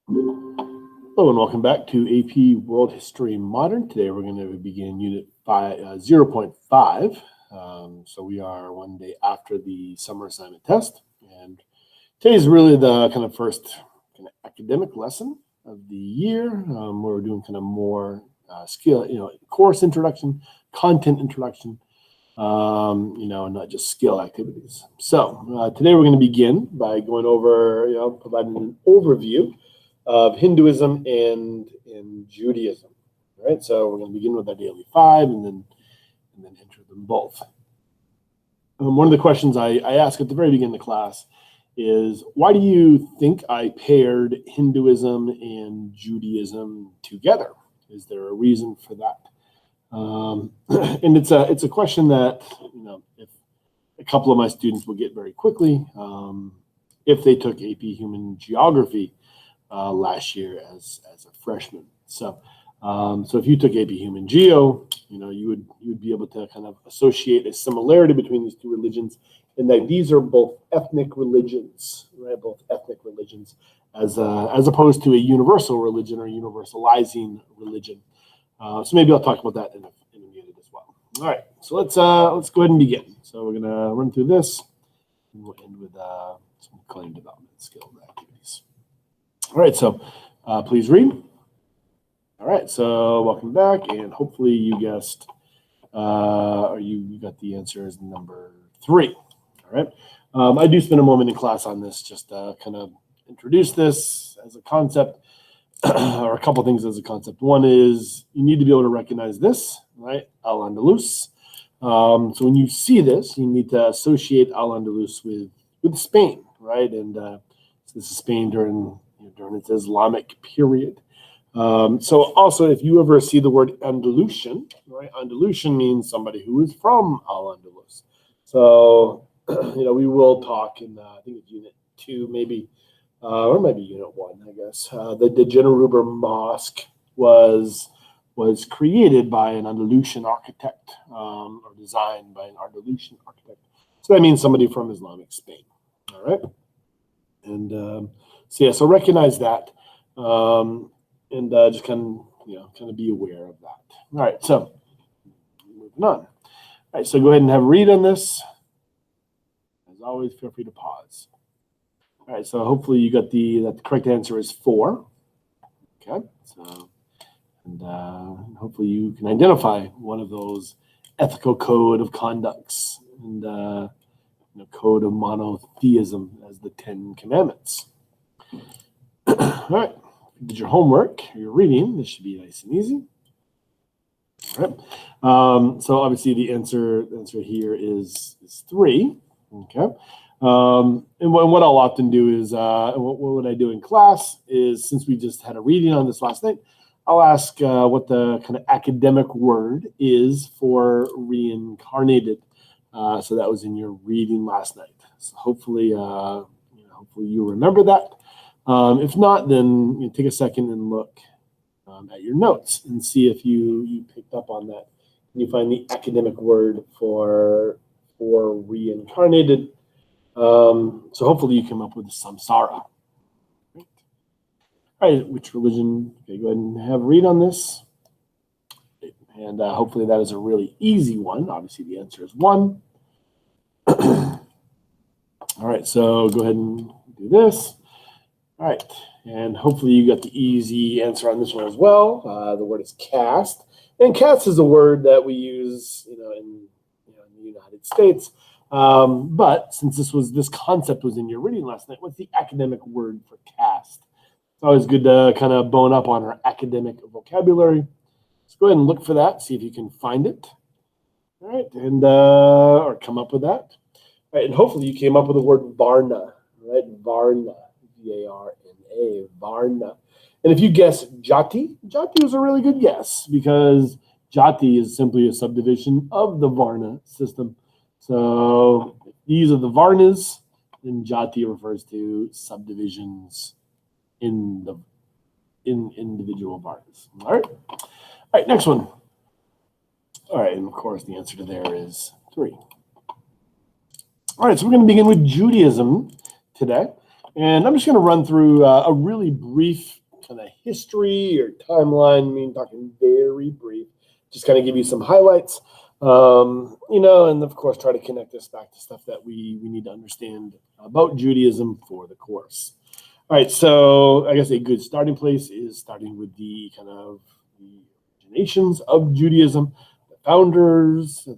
Hello and welcome back to AP World History Modern. Today we're going to begin Unit 0.5. So we are one day after the summer assignment test. And today is really the kind of first kind of academic lesson of the year, where we're doing kind of more skill, course introduction, content introduction, not just skill activities. So today we're going to begin by going over, providing an overview of Hinduism and Judaism. All right, so we're going to begin with our daily 5 and then enter them both. One of the questions I ask at the very beginning of the class is, why do you think I paired Hinduism and Judaism together? Is there a reason for that? And it's a question that if a couple of my students will get very quickly if they took AP Human Geography last year as a freshman. So if you took AP Human Geo, you would be able to kind of associate a similarity between these two religions, in that these are both ethnic religions, right? Both ethnic religions, as opposed to a universal religion or universalizing religion. So maybe I'll talk about that in a minute as well. All right, so let's go ahead and begin. So we're gonna run through this, and we'll end with some claim development skill activities. All right, so please read. All right, so welcome back, and hopefully you guessed, or you got the answer as number 3. All right, I do spend a moment in class on this, just to kind of introduce this as a concept, or a couple things as a concept. One is you need to be able to recognize this, right? Al-Andalus. So when you see this, you need to associate Al-Andalus with Spain, right? And this is Spain during its Islamic period. So also, if you ever see the word Andalusian, right? Andalusian means somebody who is from Al-Andalus. So, we will talk in, I think it's Unit 2, maybe, or maybe Unit 1, I guess. The Jenaruber Mosque was created by an Andalusian architect, or designed by an Andalusian architect. So that means somebody from Islamic Spain. All right. And so recognize that, and just kind of be aware of that. All right, so moving on. All right, so go ahead and have a read on this. As always, feel free to pause. All right, so hopefully you got that the correct answer is 4. Okay, so and hopefully you can identify one of those ethical code of conducts and code of monotheism as the 10 Commandments. All right, if you did your homework, your reading, this should be nice and easy. All right, so obviously the answer here is 3. Okay, and what I'll often do is, what I do in class is, since we just had a reading on this last night, I'll ask what the kind of academic word is for reincarnated. So that was in your reading last night. So hopefully you remember that. If not, then take a second and look at your notes and see if you picked up on that. Can you find the academic word for reincarnated? So hopefully you come up with samsara. Right. All right, which religion? Okay, go ahead and have a read on this. And hopefully that is a really easy one. Obviously the answer is 1. All right, so go ahead and do this. All right, and hopefully you got the easy answer on this one as well. The word is caste, and caste is a word that we use, in the United States. But since this concept was in your reading last night, what's the academic word for caste? It's always good to kind of bone up on our academic vocabulary. So go ahead and look for that, see if you can find it. All right, and or come up with that. All right, and hopefully you came up with the word Varna, right? Varna. Varna, Varna. And if you guess Jati was a really good guess, because Jati is simply a subdivision of the Varna system. So these are the Varnas, and Jati refers to subdivisions in individual Varnas. All right, next one. All right, and of course the answer to there is 3. All right, so we're going to begin with Judaism today. And I'm just going to run through a really brief kind of history or timeline. I mean, talking very brief, just kind of give you some highlights, and of course try to connect this back to stuff that we need to understand about Judaism for the course. All right, so I guess a good starting place is starting with the kind of the originations of Judaism, the founders, the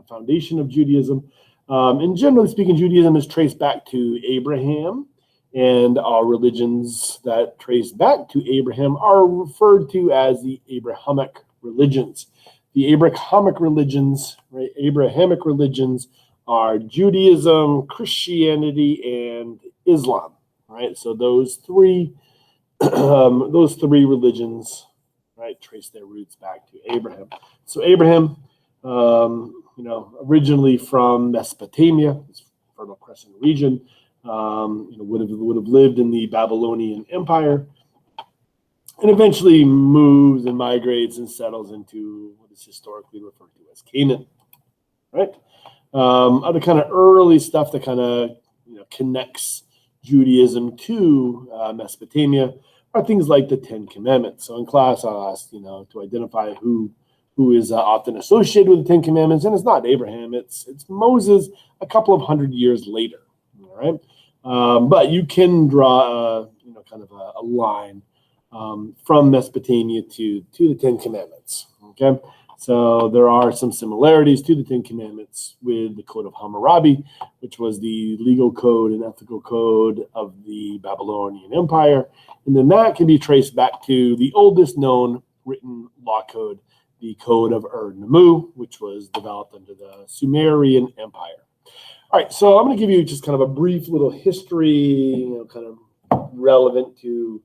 foundation of Judaism. And generally speaking, Judaism is traced back to Abraham, and all religions that trace back to Abraham are referred to as the Abrahamic religions. The Abrahamic religions, right? Abrahamic religions are Judaism, Christianity, and Islam, right? So those three religions, right, trace their roots back to Abraham. So Abraham, originally from Mesopotamia, this Fertile Crescent region, would have lived in the Babylonian Empire, and eventually moves and migrates and settles into what is historically referred to as Canaan, right? Other kind of early stuff that kind of connects Judaism to Mesopotamia are things like the Ten Commandments. So in class, I'll ask to identify who is often associated with the Ten Commandments, and it's not Abraham, it's Moses a couple of hundred years later. All right, but you can draw kind of a line from Mesopotamia to the Ten Commandments. Okay, so there are some similarities to the Ten Commandments with the Code of Hammurabi, which was the legal code and ethical code of the Babylonian Empire, and then that can be traced back to the oldest known written law code, the Code of Ur-Nammu, which was developed under the Sumerian Empire. All right, so I'm going to give you just kind of a brief little history, kind of relevant to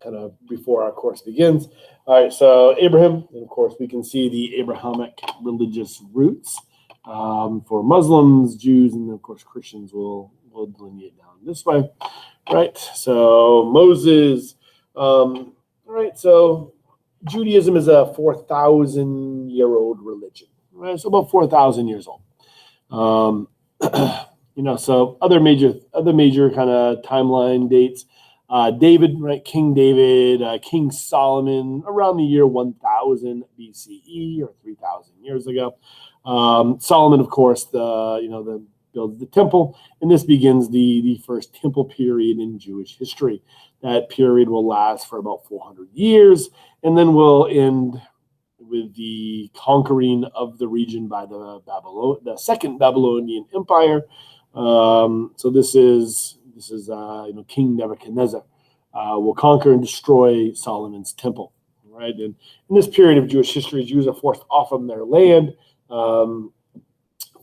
kind of before our course begins. All right, so Abraham, and of course we can see the Abrahamic religious roots for Muslims, Jews, and of course Christians will delineate down this way, right? So Moses, all right, so Judaism is a 4,000-year-old religion, right? So about 4,000 years old. So other major kind of timeline dates. David, right? King David, King Solomon, around the year 1000 BCE or 3,000 years ago. Solomon, of course, builds the temple, and this begins the first temple period in Jewish history. That period will last for about 400 years, and then will end with the conquering of the region by the Second Babylonian Empire. So this is King Nebuchadnezzar will conquer and destroy Solomon's temple, right? And in this period of Jewish history, Jews are forced off of their land,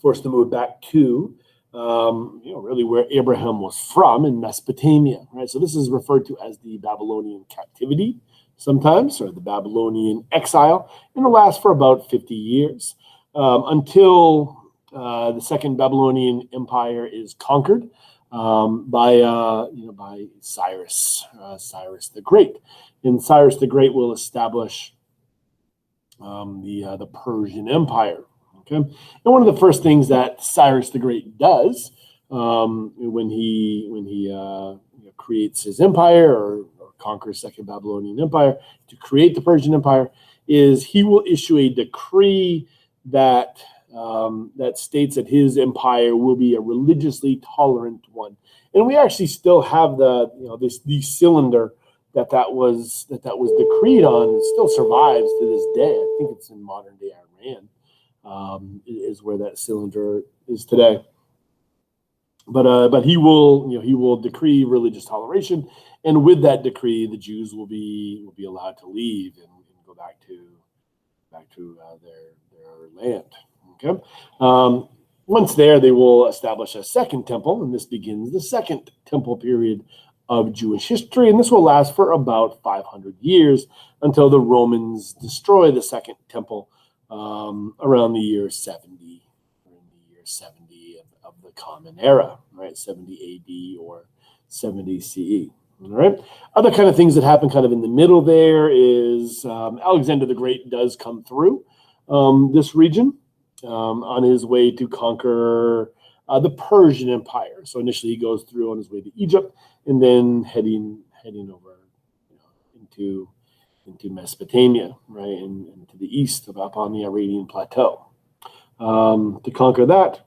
forced to move back to really where Abraham was from in Mesopotamia, right? So this is referred to as the Babylonian Captivity sometimes, or the Babylonian exile, and it lasts for about 50 years until the Second Babylonian Empire is conquered by Cyrus the Great, and Cyrus the Great will establish the Persian Empire. Okay, and one of the first things that Cyrus the Great does when he creates his empire or conquers Second Babylonian Empire to create the Persian Empire is he will issue a decree that states that his empire will be a religiously tolerant one. And we actually still have the cylinder that was decreed on. It still survives to this day. I think it's in modern day Iran. Is where that cylinder is today. But he will decree religious toleration, and with that decree, the Jews will be allowed to leave and go back to their land. Okay. Once there, they will establish a second temple, and this begins the Second Temple period of Jewish history, and this will last for about 500 years until the Romans destroy the Second Temple around the year 70, of the Common Era, right? 70 AD or 70 CE. All right. Other kind of things that happen kind of in the middle there is Alexander the Great does come through this region on his way to conquer the Persian Empire. So initially he goes through on his way to Egypt, and then heading over into Mesopotamia, right, and to the east up on the Iranian plateau. To conquer that,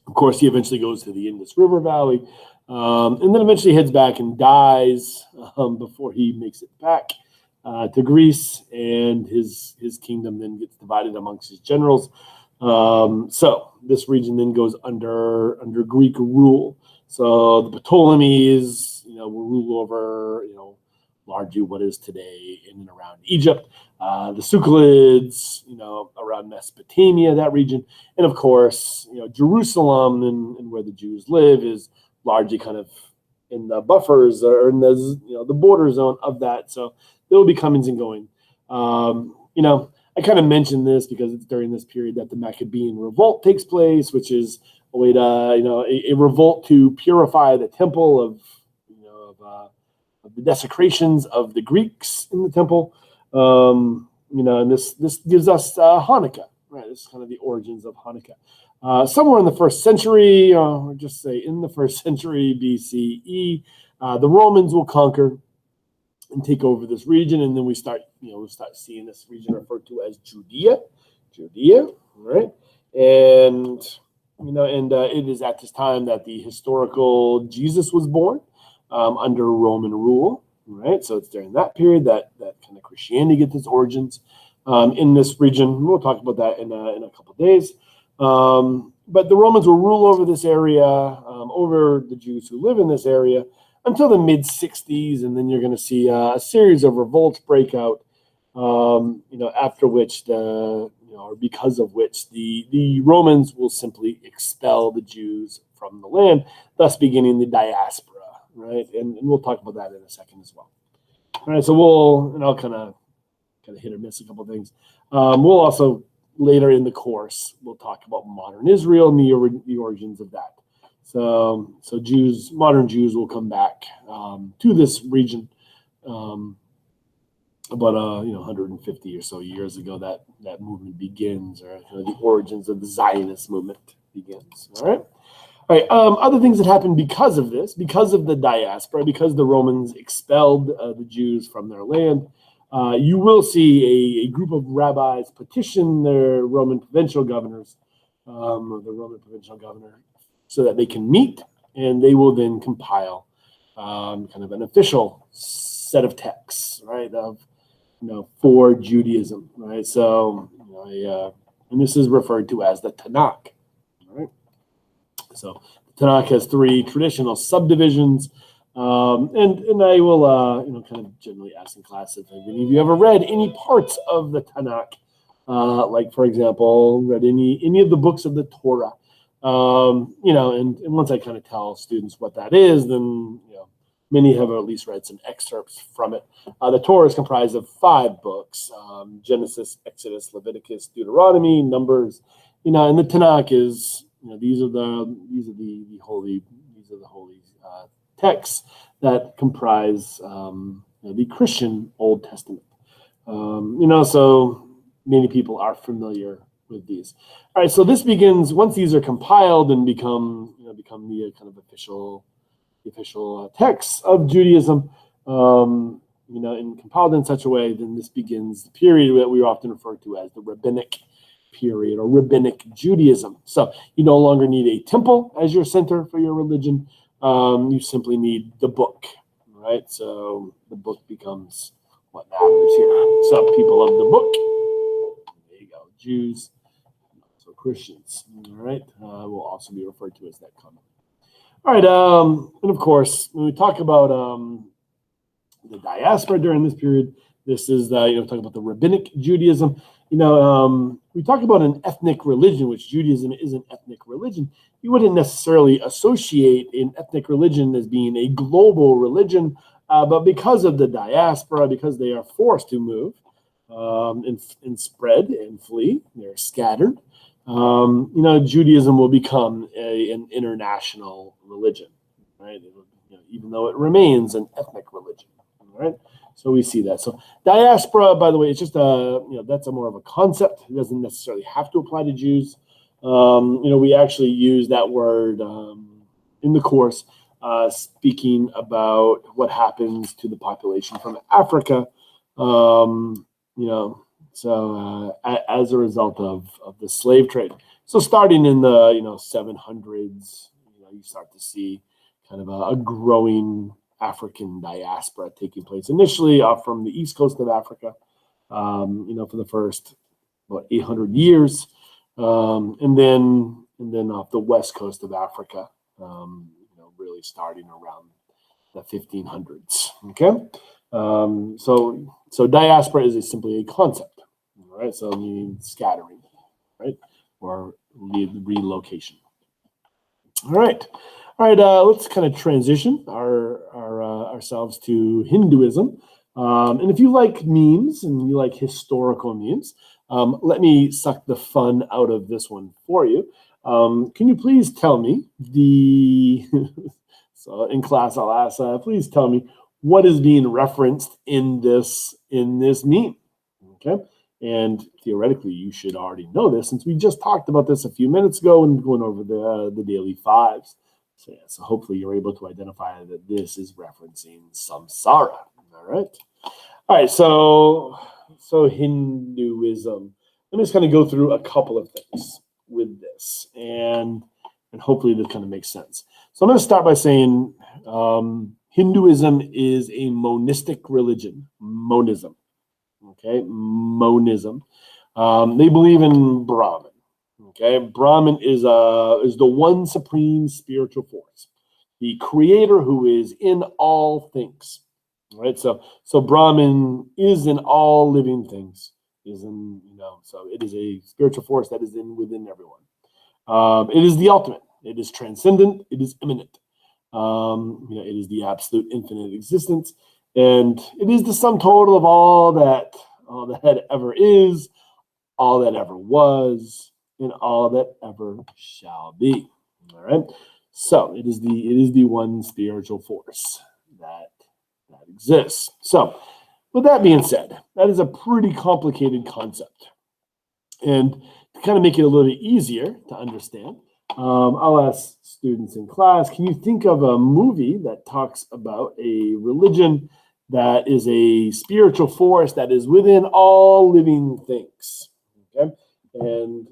of course, he eventually goes to the Indus River Valley, and then eventually heads back and dies before he makes it back to Greece, and his kingdom then gets divided amongst his generals. So this region then goes under Greek rule. So the Ptolemies, will rule over, largely what is today in and around Egypt. The Succalids, around Mesopotamia, that region, and of course, Jerusalem and where the Jews live is largely kind of in the buffers or in the border zone of that. So there will be comings and going. I kind of mentioned this because it's during this period that the Maccabean revolt takes place, which is a way to, a revolt to purify the temple of the desecrations of the Greeks in the temple. And this gives us Hanukkah, right? This is kind of the origins of Hanukkah. Somewhere in the first century, or just say in the first century BCE, the Romans will conquer and take over this region, and then we start seeing this region referred to as Judea, right? And it is at this time that the historical Jesus was born under Roman rule, right? So it's during that period that kind of Christianity gets its origins in this region. We'll talk about that in a couple of days. But the Romans will rule over this area, over the Jews who live in this area, until the mid-60s, and then you're going to see a series of revolts break out, after which or because of which the Romans will simply expel the Jews from the land, thus beginning the diaspora, right? And we'll talk about that in a second as well. All right, so I'll kind of hit or miss a couple of things. We'll also, later in the course, we'll talk about modern Israel and the origins of that. So modern Jews will come back to this region about 150 or so years ago. That movement begins, or the origins of the Zionist movement begins. All right. Other things that happened because of this, because of the diaspora, because the Romans expelled the Jews from their land. You will see a group of rabbis petition their Roman provincial governors, or the Roman provincial governor, so that they can meet, and they will then compile kind of an official set of texts, right, for Judaism, right? So, and this is referred to as the Tanakh, right? So the Tanakh has three traditional subdivisions, and I will, kind of generally ask in class if any of you ever read any parts of the Tanakh, like, for example, read any of the books of the Torah. And once I kind of tell students what that is, then many have at least read some excerpts from it. The Torah is comprised of 5 books: Genesis, Exodus, Leviticus, Deuteronomy, Numbers. And the Tanakh is these are the holy texts that comprise the Christian Old Testament. So many people are familiar with these. All right, so this begins once these are compiled and become the kind of official texts of Judaism, and compiled in such a way, then this begins the period that we often refer to as the Rabbinic period or Rabbinic Judaism. So you no longer need a temple as your center for your religion. You simply need the book, right? So the book becomes what matters here. So people of the book, there you go, Jews, so Christians, all right, will also be referred to as that commonly. All right, and of course, when we talk about the diaspora during this period, this is talking about the Rabbinic Judaism. We talk about an ethnic religion, which Judaism is an ethnic religion. You wouldn't necessarily associate an ethnic religion as being a global religion, but because of the diaspora, because they are forced to move and spread and flee, they're scattered. Judaism will become an international religion, right? Even though it remains an ethnic religion, right? So we see that. So diaspora, by the way, it's just that's a more of a concept. It doesn't necessarily have to apply to Jews. We actually use that word in the course, speaking about what happens to the population from Africa, as a result of the slave trade. So starting in the 700s, you start to see kind of a growing African diaspora taking place initially from the east coast of Africa, for the first about 800 years, and then off the west coast of Africa, really starting around the 1500s. Okay, so diaspora is simply a concept, right? So it means scattering, right, or relocation. All right. Let's kind of transition ourselves to Hinduism. And if you like memes and you like historical memes, let me suck the fun out of this one for you. Can you please tell me so in class I'll ask, please tell me what is being referenced in this meme, okay? And theoretically, you should already know this since we just talked about this a few minutes ago and going over the daily fives. So hopefully you're able to identify that this is referencing samsara. All right. So Hinduism. Let me just kind of go through a couple of things with this, and hopefully this kind of makes sense. So I'm going to start by saying Hinduism is a monistic religion. Monism. Okay, monism. They believe in Brahman. Okay, Brahman is the one supreme spiritual force, the creator who is in all things. Right, so Brahman is in all living things. So it is a spiritual force that is within everyone. It is the ultimate. It is transcendent. It is immanent. It is the absolute infinite existence. And it is the sum total of all that ever is, all that ever was, and all that ever shall be. All right. So it is the one spiritual force that exists. So with that being said, that is a pretty complicated concept. And to kind of make it a little bit easier to understand, I'll ask students in class, can you think of a movie that talks about a religion that is a spiritual force that is within all living things? Okay, and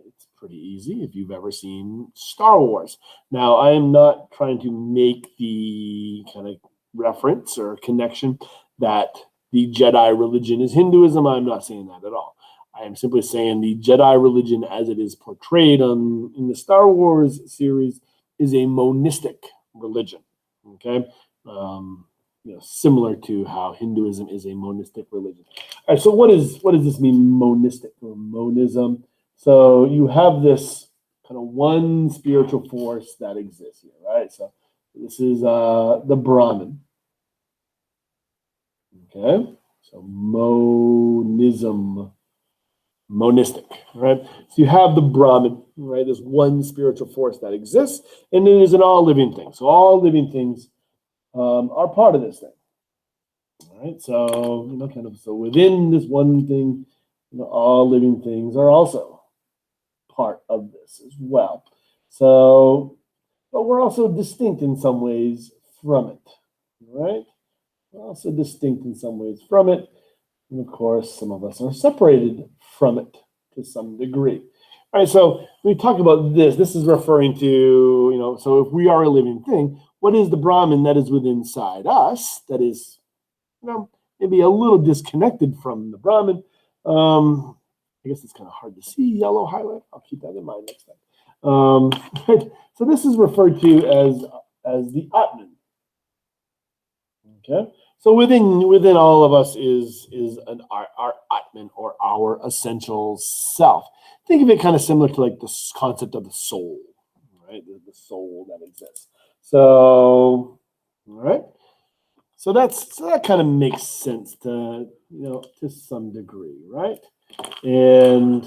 it's pretty easy if you've ever seen Star Wars. Now, I am not trying to make the kind of reference or connection that the Jedi religion is Hinduism. I'm not saying that at all. I am simply saying the Jedi religion, as it is portrayed in the Star Wars series, is a monistic religion. Okay. Similar to how Hinduism is a monistic religion. All right, so what does this mean, monistic or monism? So you have this kind of one spiritual force that exists here, right? So this is the Brahman. Okay, so monism, monistic, right? So you have the Brahman, right? This one spiritual force that exists, and it is in all living things. So all living things are part of this thing. All right, so so within this one thing, all living things are also part of this as well. So, but we're also distinct in some ways from it, right? We're also distinct in some ways from it, and of course, some of us are separated from it to some degree. All right, so when we talk about this is referring to, so if we are a living thing, what is the Brahman that is within inside us that is, maybe a little disconnected from the Brahman? I guess it's kind of hard to see yellow highlight. I'll keep that in mind next time. So this is referred to as the Atman. Okay, so within all of us is our Atman, or our essential self. Think of it kind of similar to like this concept of the soul, right? The soul that exists. So, all right. So that kind of makes sense to some degree, right? And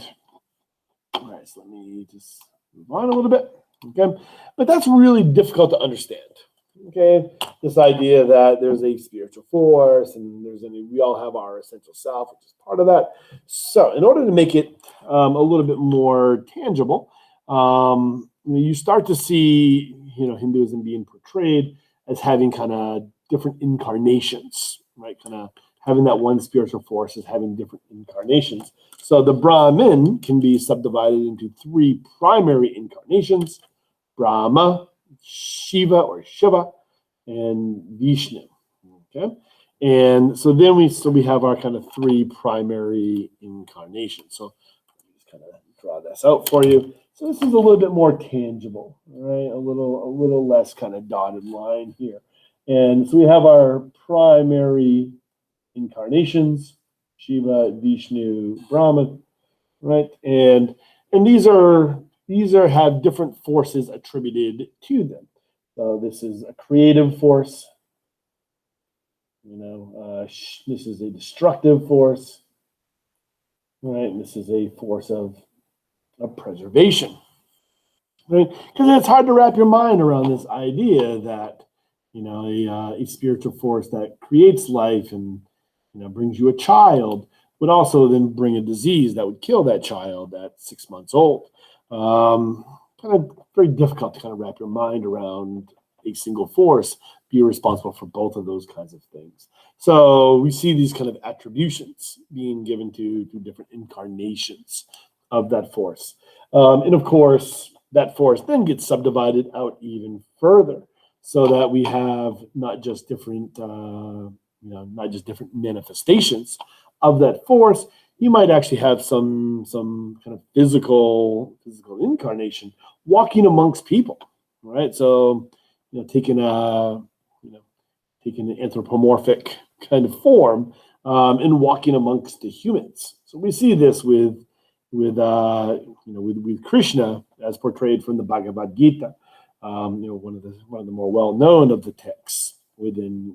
all right, so let me just move on a little bit. Okay, but that's really difficult to understand. Okay, this idea that there's a spiritual force and we all have our essential self, which is part of that. So, in order to make it a little bit more tangible, you start to see, Hinduism being portrayed as having kind of different incarnations, right? Kind of having that one spiritual force as having different incarnations. So the Brahman can be subdivided into three primary incarnations: Brahma, Shiva or Shiva, and Vishnu. Okay, and so then we have our kind of three primary incarnations. So just kind of draw this out for you. So this is a little bit more tangible, right? A little less kind of dotted line here. And so we have our primary incarnations: Shiva, Vishnu, Brahman, right? And these have different forces attributed to them. So this is a creative force. This is a destructive force, right? And this is a force of preservation, right? Because it's hard to wrap your mind around this idea that a spiritual force that creates life and brings you a child would also then bring a disease that would kill that child at 6 months old. Kind of very difficult to kind of wrap your mind around a single force be responsible for both of those kinds of things. So we see these kind of attributions being given to different incarnations of that force. And of course, that force then gets subdivided out even further, so that we have not just different manifestations of that force. You might actually have some kind of physical incarnation walking amongst people, right? So, taking an anthropomorphic kind of form and walking amongst the humans. So we see this with Krishna as portrayed from the Bhagavad Gita. One of the more well-known of the texts within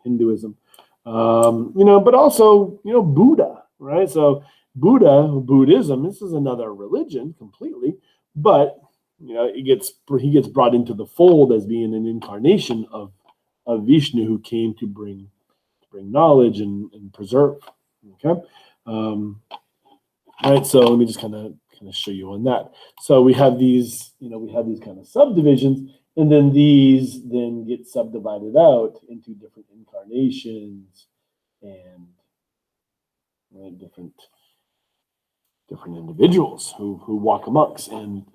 Hinduism. But also, Buddha, right? So Buddhism, this is another religion completely, but he gets brought into the fold as being an incarnation of Vishnu, who came to bring knowledge and preserve. Okay, right. So let me just kind of show you on that. So we have these kind of subdivisions, and then these get subdivided out into different incarnations and different individuals who walk amongst and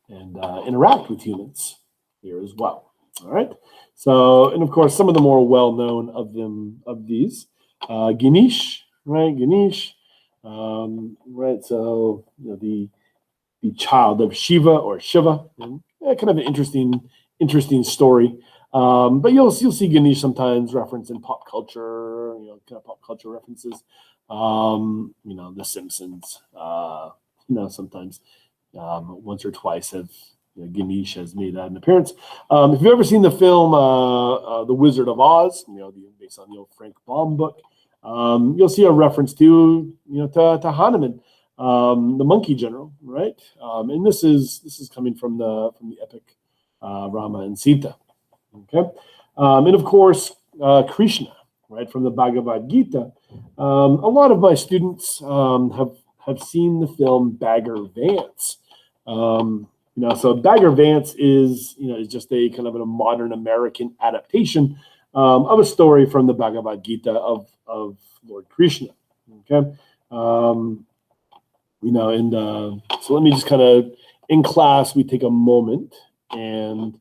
interact with humans here as well. All right. So, and of course, some of the more well-known of these, Ganesh, right? Ganesh, right? So, the child of Shiva or Shiva, and kind of an interesting story. But you'll see Ganesh sometimes referenced in pop culture, kind of pop culture references. The Simpsons, sometimes once or twice have Ganesh has made an appearance. If you've ever seen the film The Wizard of Oz, based on the old Frank Baum book, you'll see a reference to to Hanuman, the monkey general, right? And this is coming from the epic Rama and Sita. Okay, and of course Krishna, right, from the Bhagavad Gita. A lot of my students have seen the film Bagger Vance. So Bagger Vance is just a kind of a modern American adaptation of a story from the Bhagavad Gita of Lord Krishna. Okay, so let me just kind of, in class, we take a moment and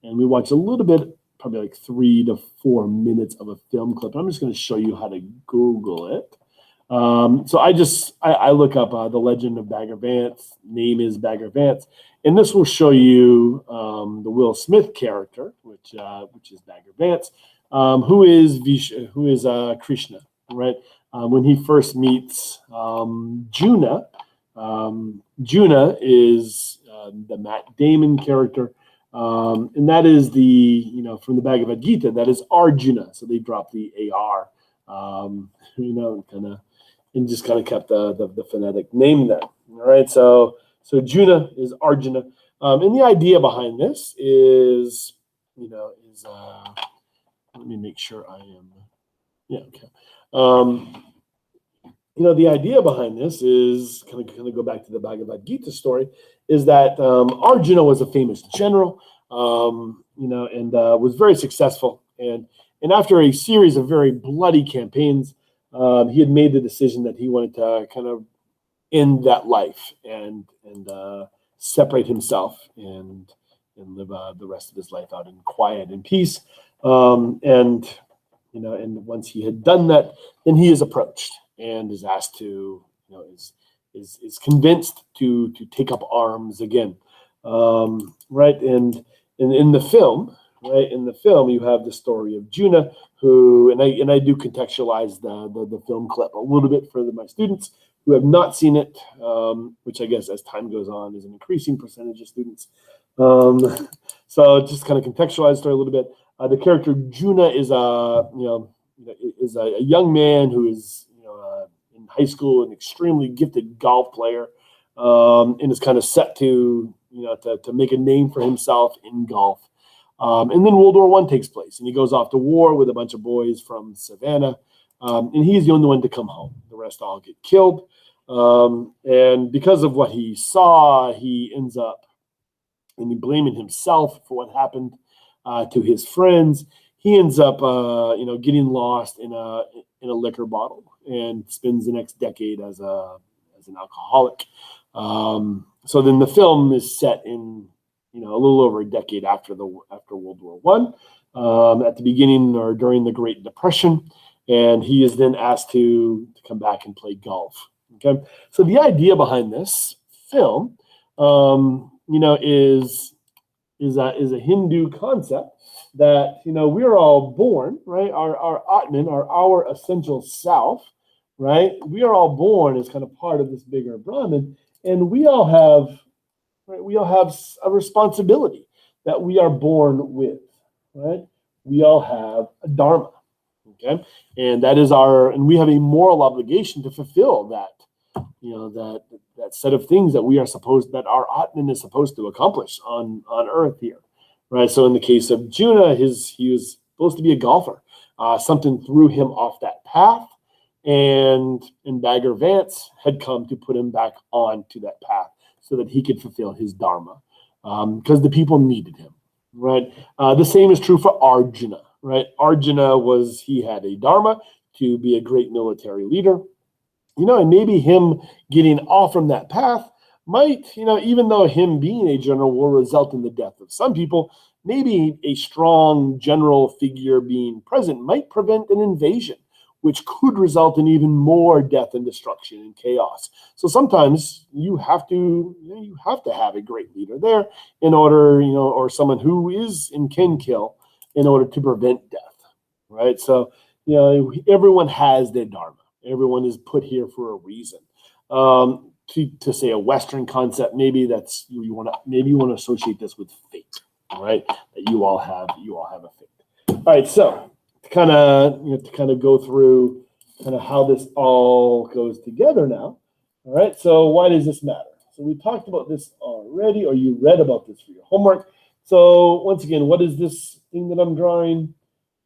we watch a little bit, probably like 3 to 4 minutes of a film clip. I'm just going to show you how to Google it. So I look up the Legend of Bagger Vance. Name is Bagger Vance, and this will show you the Will Smith character, which is Bagger Vance, who is Krishna, right? When he first meets Juna, Juna is the Matt Damon character, and that is from the Bhagavad Gita, that is Arjuna. So they dropped the AR, and just kind of kept the phonetic name there. All right, so Juna is Arjuna, and the idea behind this is is let me make sure I am. Yeah. Okay. The idea behind this is kind of go back to the Bhagavad Gita story, is that Arjuna was a famous general, and was very successful. And after a series of very bloody campaigns, he had made the decision that he wanted to kind of end that life and separate himself and live the rest of his life out in quiet and peace. And once he had done that, then he is approached and is asked to, is convinced to take up arms again, right? And in the film, you have the story of Juna, who, and I do contextualize the film clip a little bit for my students who have not seen it, which I guess as time goes on is an increasing percentage of students. So just kind of contextualize the story a little bit. The character Juna is a young man who is in high school, an extremely gifted golf player, and is kind of set to make a name for himself in golf. And then World War I takes place, and he goes off to war with a bunch of boys from Savannah, and he's the only one to come home. The rest all get killed, and because of what he saw, he ends up blaming himself for what happened to his friends. He ends up, getting lost in a liquor bottle and spends the next decade as an alcoholic. So then the film is set in, a little over a decade after World War I, at the beginning or during the Great Depression, and he is then asked to come back and play golf. Okay, so the idea behind this film, is a Hindu concept that we're all born, right? Our Atman, our essential self, right? We are all born as kind of part of this bigger Brahman, and we all have a responsibility that we are born with, right? We all have a Dharma, okay, and and we have a moral obligation to fulfill that. That set of things that that our Atman is supposed to accomplish on Earth here, right? So in the case of Juna, he was supposed to be a golfer. Something threw him off that path, and Bagger Vance had come to put him back onto that path so that he could fulfill his Dharma, because the people needed him, right? The same is true for Arjuna, right? Arjuna he had a Dharma to be a great military leader. And maybe him getting off from that path might, even though him being a general will result in the death of some people, maybe a strong general figure being present might prevent an invasion, which could result in even more death and destruction and chaos. So sometimes you have to have a great leader there in order, or someone who is and can kill in order to prevent death, right? So, everyone has their Dharma. Everyone is put here for a reason. To say a Western concept, maybe you want to associate this with fate, right? That you all have a fate. All right, so to kind of go through kind of how this all goes together now. All right, so why does this matter? So we talked about this already, or you read about this for your homework. So once again, what is this thing that I'm drawing?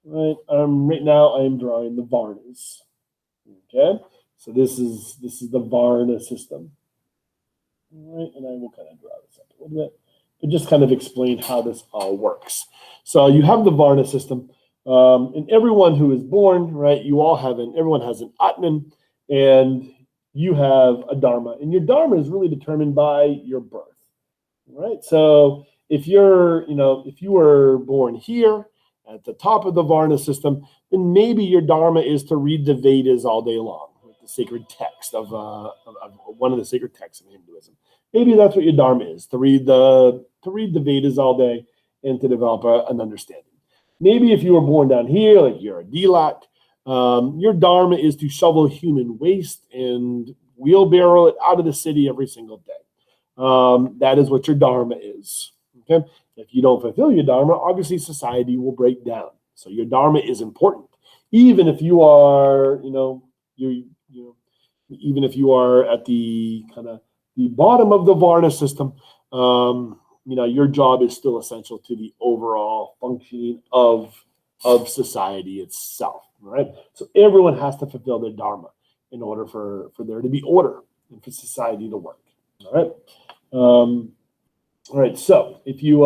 Right, right now I am drawing the Varnas. Okay, so this is the Varna system. All right, and I will kind of draw this up a little bit to just kind of explain how this all works. So you have the Varna system, and everyone who is born, right? Everyone has an Atman, and you have a Dharma, and your Dharma is really determined by your birth, right? So if you were born here at the top of the Varna system, then maybe your Dharma is to read the Vedas all day long, the sacred text of one of the sacred texts in Hinduism. Maybe that's what your Dharma is, to read the Vedas all day and to develop an understanding. Maybe if you were born down here, like you're a Dilat, your Dharma is to shovel human waste and wheelbarrow it out of the city every single day. That is what your Dharma is. Okay. If you don't fulfill your Dharma, obviously society will break down. So your Dharma is important, even if you are, even if you are at the kind of the bottom of the Varna system. your job is still essential to the overall functioning of society itself, right? So everyone has to fulfill their dharma in order for there to be order and for society to work. All right. All right. So if you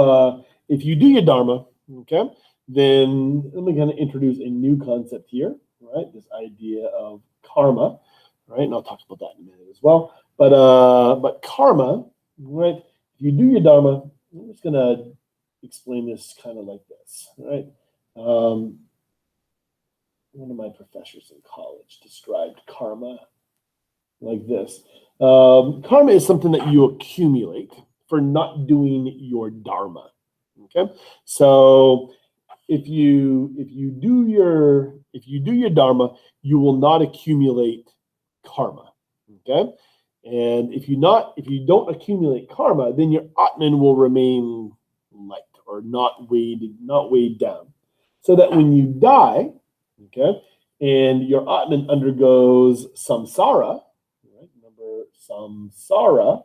do your dharma, okay, then let me kind of introduce a new concept here, right? This idea of karma, right? And I'll talk about that in a minute as well. But karma, right? If you do your dharma, I'm just gonna explain this kind of like this, right? One of my professors in college described karma like this. Karma is something that you accumulate for not doing your dharma. Okay, so if you do your dharma, you will not accumulate karma. Okay, and if you don't accumulate karma, then your Atman will remain light or not weighed down, so that when you die, okay, and your Atman undergoes samsara, right? Remember samsara,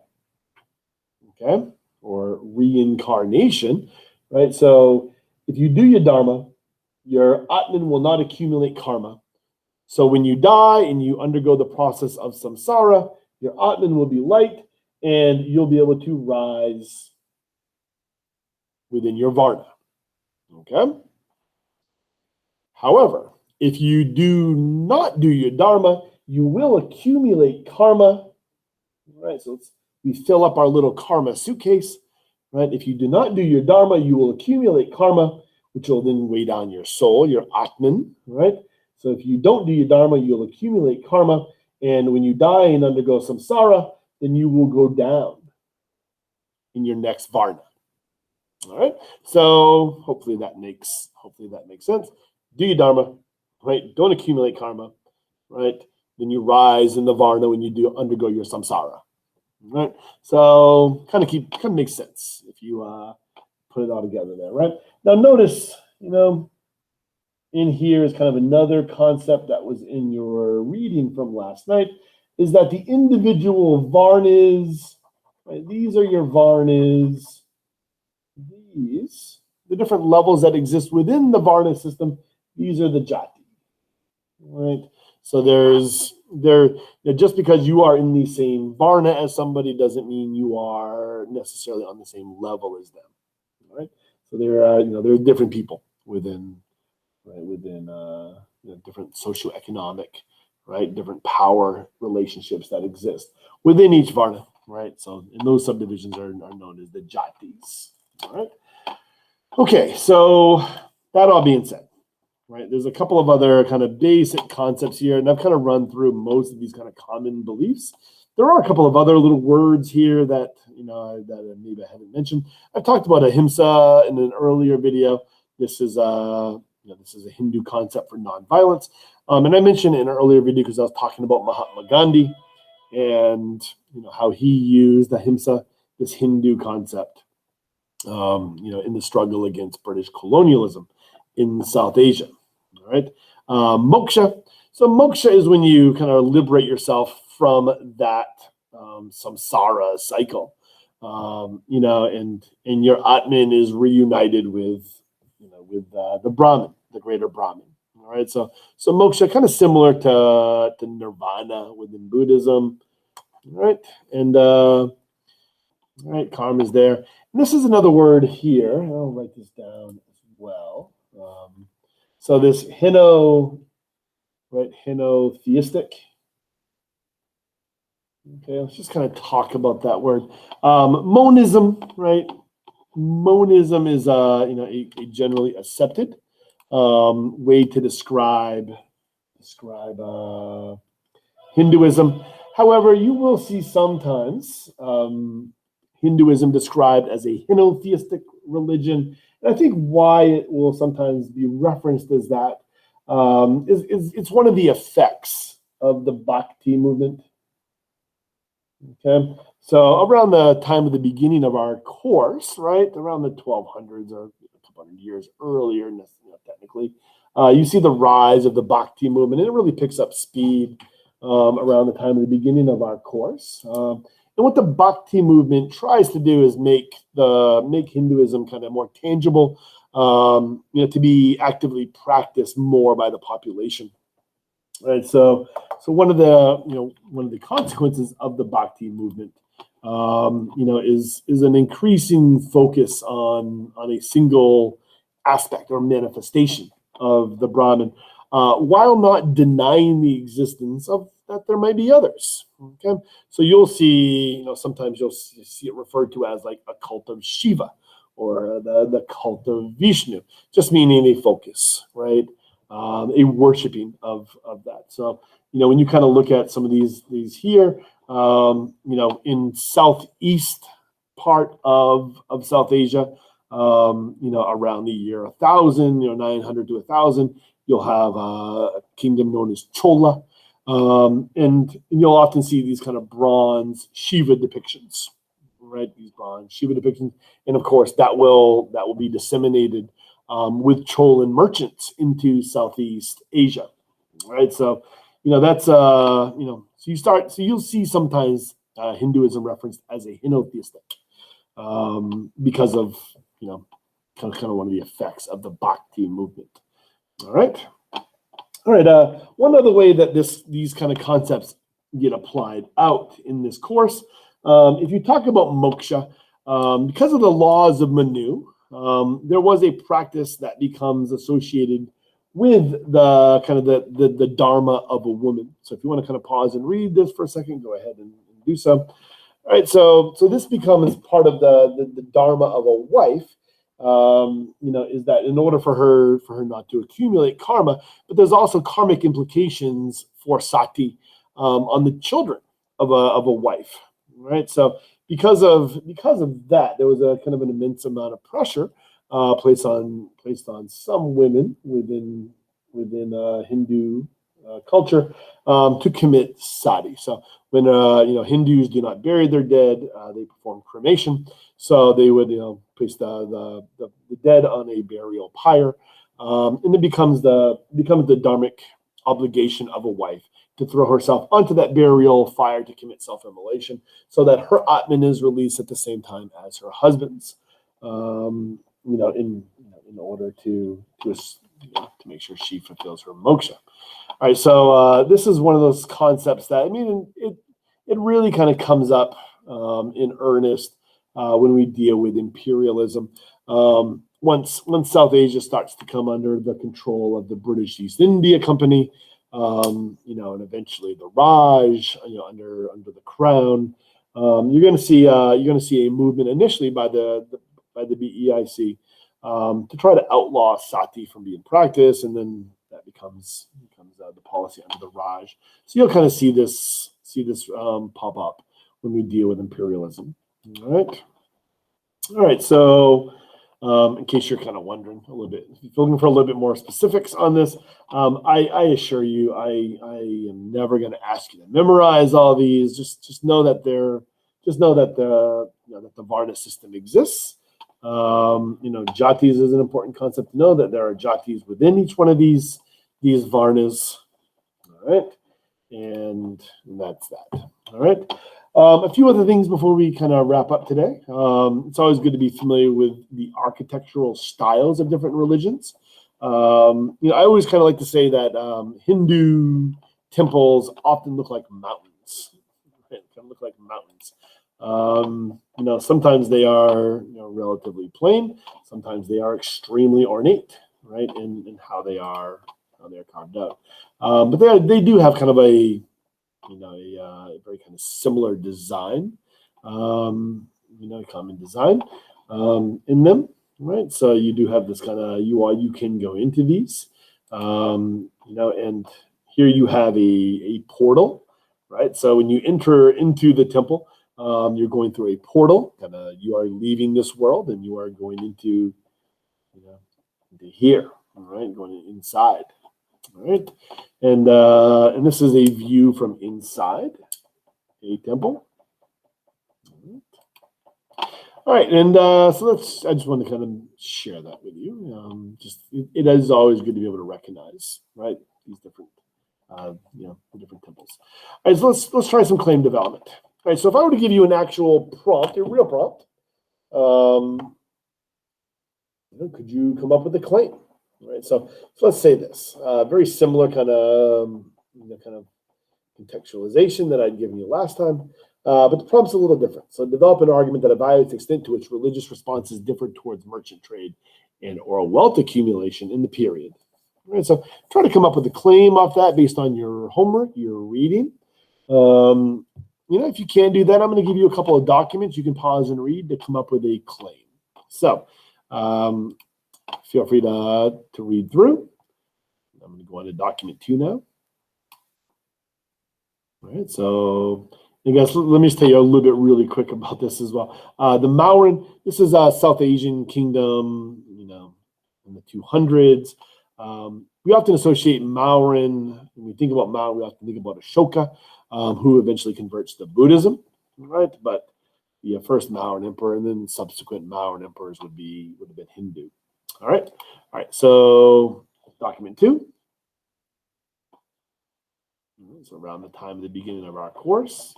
okay, or reincarnation, right? So if you do your dharma, your Atman will not accumulate karma. So when you die and you undergo the process of samsara, your Atman will be light, and you'll be able to rise within your varna. Okay? However, if you do not do your dharma, you will accumulate karma. Right? So we fill up our little karma suitcase. Right? If you do not do your dharma, you will accumulate karma, which will then weigh down your soul, your Atman. Right? So if you don't do your dharma, you'll accumulate karma, and when you die and undergo samsara, then you will go down in your next varna. All right. So hopefully that makes sense. Do your dharma, right? Don't accumulate karma, right? Then you rise in the varna when you undergo your samsara. Right. So kind of makes sense if you put it all together there, right? Now notice, in here is kind of another concept that was in your reading from last night, is that the individual varnas, right? These are your varnas. These, the different levels that exist within the varna system, these are the jati, right? So just because you are in the same varna as somebody doesn't mean you are necessarily on the same level as them, right? So there are different people within different socioeconomic, right, different power relationships that exist within each varna, right? So and those subdivisions are known as the jatis. All right. Okay, so that all being said, right, there's a couple of other kind of basic concepts here, and I've kind of run through most of these kind of common beliefs. There are a couple of other little words here that that maybe I haven't mentioned. I've talked about ahimsa in an earlier video. This is a Hindu concept for nonviolence, and I mentioned it in an earlier video because I was talking about Mahatma Gandhi and how he used ahimsa, this Hindu concept, in the struggle against British colonialism in South Asia. All right. Moksha. So moksha is when you kind of liberate yourself from that samsara cycle, and your Atman is reunited with the Brahman, the greater Brahman. All right. So moksha, kind of similar to nirvana within Buddhism. All right. And all right, karma is there. And this is another word here. I'll write this down as well. So this henotheistic. Okay, let's just kind of talk about that word. Monism, right? Monism is a generally accepted way to describe Hinduism. However, you will see sometimes Hinduism described as a henotheistic religion. And I think why it will sometimes be referenced as that is it's one of the effects of the Bhakti movement. Okay, so around the time of the beginning of our course, right, around the 1200s or a couple hundred years earlier, technically, you see the rise of the Bhakti movement, and it really picks up speed around the time of the beginning of our course. And what the Bhakti movement tries to do is make Hinduism kind of more tangible, to be actively practiced more by the population. Right. So one of the consequences of the Bhakti movement, is an increasing focus on a single aspect or manifestation of the Brahman, while not denying the existence of that there might be others. Okay, so you'll see, sometimes you'll see it referred to as like a cult of Shiva or the cult of Vishnu, just meaning a focus, right? A worshiping of that. So when you kind of look at some of these here, in southeast part of South Asia, around the year 1000, 900 to 1000, you'll have a kingdom known as Chola, and you'll often see these kind of bronze Shiva depictions, right? These bronze Shiva depictions, and of course that will be disseminated with Cholan merchants into Southeast Asia, right? So that's so you'll see sometimes Hinduism referenced as a henotheistic, because of kind of one of the effects of the Bhakti movement. All right. One other way that these kind of concepts get applied out in this course, if you talk about moksha, because of the laws of Manu, there was a practice that becomes associated with the kind of the Dharma of a woman. So if you want to kind of pause and read this for a second, go ahead and do so. All right, so this becomes part of the Dharma of a wife, is that in order for her not to accumulate karma, but there's also karmic implications for sati on the children of a wife, right? So because of that, there was a kind of an immense amount of pressure placed on some women within Hindu culture to commit sati. So when Hindus do not bury their dead, they perform cremation. So they would place the dead on a burial pyre, and it becomes the dharmic obligation of a wife to throw herself onto that burial fire to commit self-immolation, so that her Atman is released at the same time as her husband's, in order to make sure she fulfills her moksha. All right, so this is one of those concepts that it really kind of comes up in earnest when we deal with imperialism. Once South Asia starts to come under the control of the British East India Company, and eventually the Raj, under the Crown, you're going to see a movement initially by the BEIC to try to outlaw sati from being practiced, and then that becomes the policy under the Raj. So you'll kind of see this pop up when we deal with imperialism. All right. So in case you're kind of wondering a little bit, if you're looking for a little bit more specifics on this, I assure you, I am never going to ask you to memorize all these. Just know that the Varna system exists. Jatis is an important concept to know, that there are jatis within each one of these Varnas. All right, and that's that. All right. A few other things before we kind of wrap up today. It's always good to be familiar with the architectural styles of different religions. I always kind of like to say that Hindu temples often look like mountains. Right? Kind of look like mountains. Sometimes they are relatively plain. Sometimes they are extremely ornate, right? In how they are carved out. But they do have kind of a very kind of similar design, common design in them, right? So you do have this kind of you can go into these, and here you have a portal, right? So when you enter into the temple, you're going through a portal, you are leaving this world and you are going into here, all right, going inside. All right, and this is a view from inside a temple. All right, and so I just want to kind of share that with you. It is always good to be able to recognize, right, these different, the different temples. All right, so let's try some claim development. right, so if I were to give you an actual prompt, a real prompt, could you come up with a claim? Right, so let's say this, very similar kind of contextualization that I'd given you last time, but the prompt's a little different. So develop an argument that evaluates the extent to which religious responses differed towards merchant trade and or wealth accumulation in the period. Right, so try to come up with a claim off that based on your homework, your reading. If you can do that, I'm going to give you a couple of documents you can pause and read to come up with a claim. So feel free to read through. I'm going to go on to document 2 now. All right, so I guess let me just tell you a little bit really quick about this as well. The Mauryan, this is a South Asian kingdom, in the 200s. We often associate Mauryan, when we think about Mauryan, we often think about Ashoka, who eventually converts to Buddhism, right? But the first Mauryan emperor and then subsequent Mauryan emperors would have been Hindu. All right, so document 2. So around the time of the beginning of our course.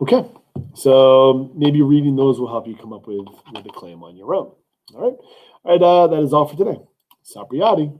Okay, so maybe reading those will help you come up with a claim on your own. All right, that is all for today. Sapriyati.